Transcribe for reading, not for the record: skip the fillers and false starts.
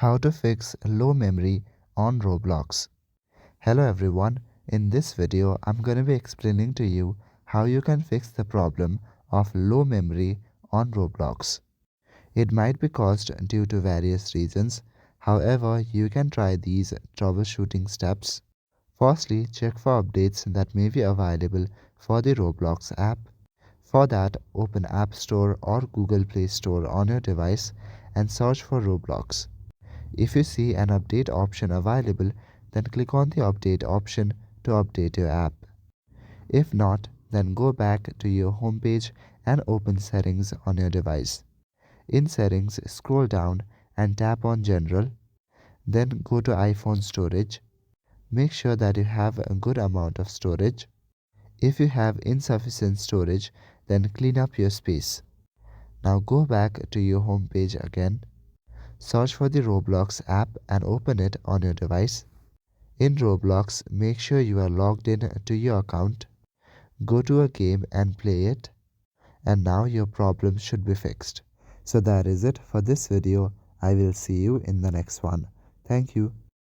How to fix low memory on Roblox. Hello everyone, in this video I'm going to be explaining to you how you can fix the problem of low memory on Roblox. It might be caused due to various reasons, however you can try these troubleshooting steps. Firstly, check for updates that may be available for the Roblox app. For that, open App Store or Google Play Store on your device and search for Roblox. If you see an update option available, then click on the update option to update your app. If not, then go back to your home page and open Settings on your device. In Settings, scroll down and tap on General. Then go to iPhone Storage. Make sure that you have a good amount of storage. If you have insufficient storage, then clean up your space. Now go back to your home page again. Search for the Roblox app and open it on your device. In Roblox, make sure you are logged in to your account. Go to a game and play it. And now your problem should be fixed. So that is it for this video. I will see you in the next one. Thank you.